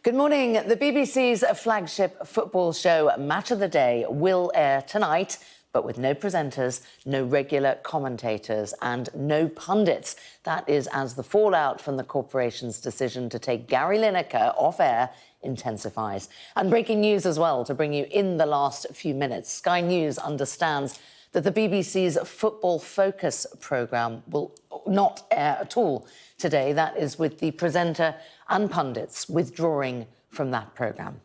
Good morning. The BBC's flagship football show, Match of the Day, will air tonight, but with no presenters, no regular commentators and no pundits. That is as the fallout from the corporation's decision to take Gary Lineker off air intensifies. And breaking news as well to bring you in the last few minutes. Sky News understands that the BBC's Football Focus programme will not air at all today. That is with the presenter and pundits withdrawing from that programme.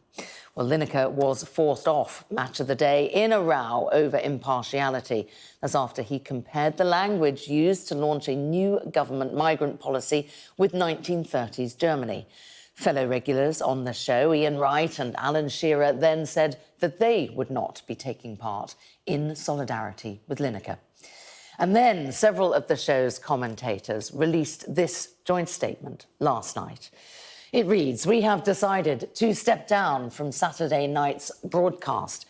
Well, Lineker was forced off Match of the Day in a row over impartiality. That's after he compared the language used to launch a new government migrant policy with 1930s Germany. Fellow regulars on the show, Ian Wright and Alan Shearer, then said that they would not be taking part in solidarity with Lineker. And then several of the show's commentators released this joint statement last night. It reads, "We have decided to step down from Saturday night's broadcast.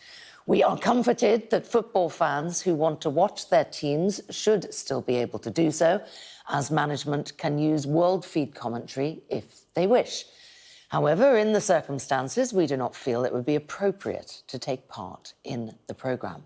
We are comforted that football fans who want to watch their teams should still be able to do so, as management can use world feed commentary if they wish. However, in the circumstances, we do not feel it would be appropriate to take part in the programme."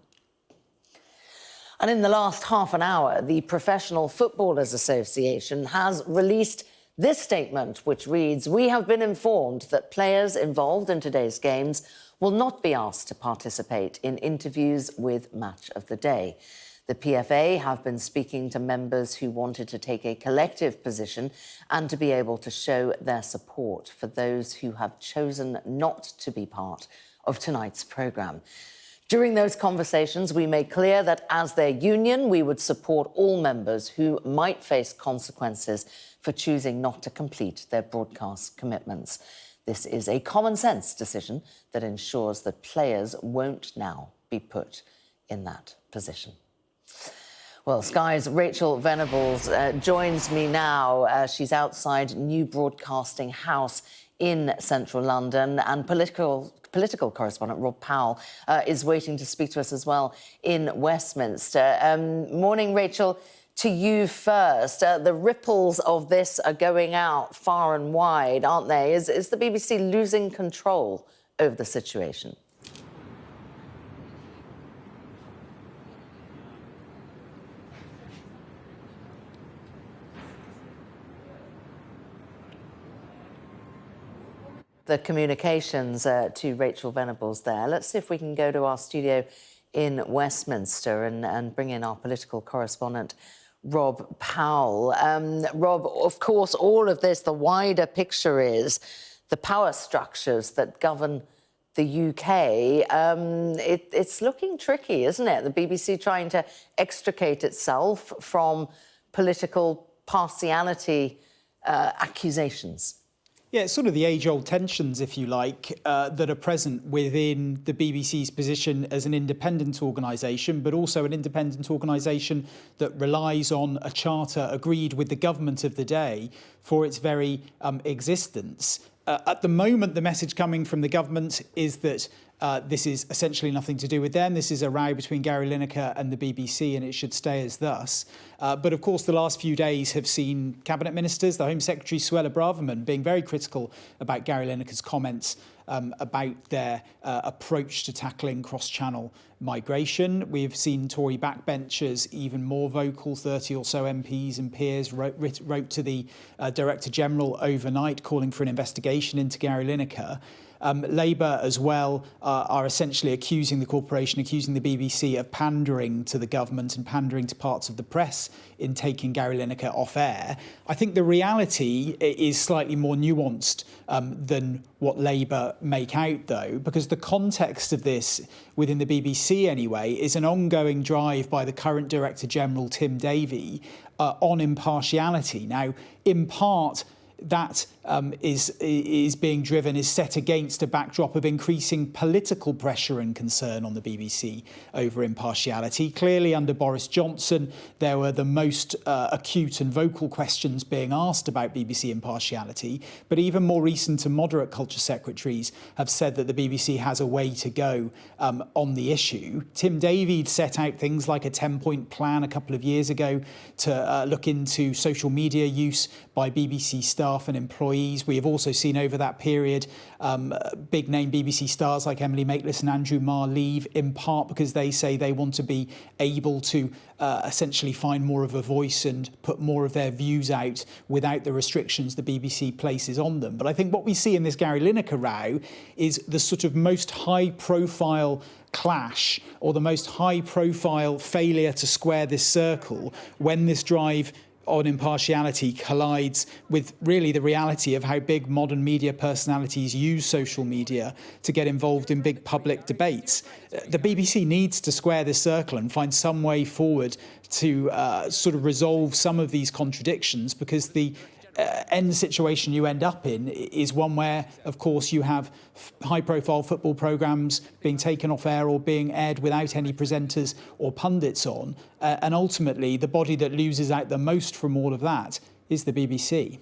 And in the last half an hour, the Professional Footballers Association has released this statement, which reads, "We have been informed that players involved in today's games will not be asked to participate in interviews with Match of the Day. The PFA have been speaking to members who wanted to take a collective position and to be able to show their support for those who have chosen not to be part of tonight's programme. During those conversations, we made clear that as their union, we would support all members who might face consequences for choosing not to complete their broadcast commitments. This is a common sense decision that ensures that players won't now be put in that position." Well, Sky's Rachel Venables joins me now. She's outside New Broadcasting House in central London, and political correspondent Rob Powell is waiting to speak to us as well in Westminster. Morning, Rachel. To you first. The ripples of this are going out far and wide, aren't they? Is the BBC losing control over the situation? The communications to Rachel Venables there. Let's see if we can go to our studio in Westminster and bring in our political correspondent, Rob Powell. Rob, of course, all of this, the wider picture is the power structures that govern the UK. It's looking tricky, isn't it? The BBC trying to extricate itself from political partiality accusations. Yeah, it's sort of the age-old tensions, if you like, that are present within the BBC's position as an independent organisation, but also an independent organisation that relies on a charter agreed with the government of the day for its very existence. At the moment, the message coming from the government is that this is essentially nothing to do with them. This is a row between Gary Lineker and the BBC, and it should stay as thus. But of course, the last few days have seen cabinet ministers, the Home Secretary Suella Braverman, being very critical about Gary Lineker's comments about their approach to tackling cross-channel migration. We've seen Tory backbenchers even more vocal. 30 or so MPs and peers wrote to the Director General overnight calling for an investigation into Gary Lineker. Labour as well are essentially accusing the corporation, accusing the BBC of pandering to the government and pandering to parts of the press in taking Gary Lineker off air. I think the reality is slightly more nuanced than what Labour make out, though, because the context of this, within the BBC anyway, is an ongoing drive by the current Director General, Tim Davie, on impartiality. Now, in part, that is being driven, is set against a backdrop of increasing political pressure and concern on the BBC over impartiality. Clearly, under Boris Johnson, there were the most acute and vocal questions being asked about BBC impartiality. But even more recent and moderate culture secretaries have said that the BBC has a way to go on the issue. Tim Davie set out things like a 10-point plan a couple of years ago to look into social media use by BBC staff. staff and employees. We have also seen over that period big name BBC stars like Emily Maitlis and Andrew Marr leave, in part because they say they want to be able to essentially find more of a voice and put more of their views out without the restrictions the BBC places on them. But I think what we see in this Gary Lineker row is the sort of most high-profile clash or the most high-profile failure to square this circle when this drive on impartiality collides with really the reality of how big modern media personalities use social media to get involved in big public debates. The BBC needs to square this circle and find some way forward to sort of resolve some of these contradictions, because the end situation you end up in is one where, of course, you have high-profile football programmes being taken off air or being aired without any presenters or pundits on. And ultimately, the body that loses out the most from all of that is the BBC.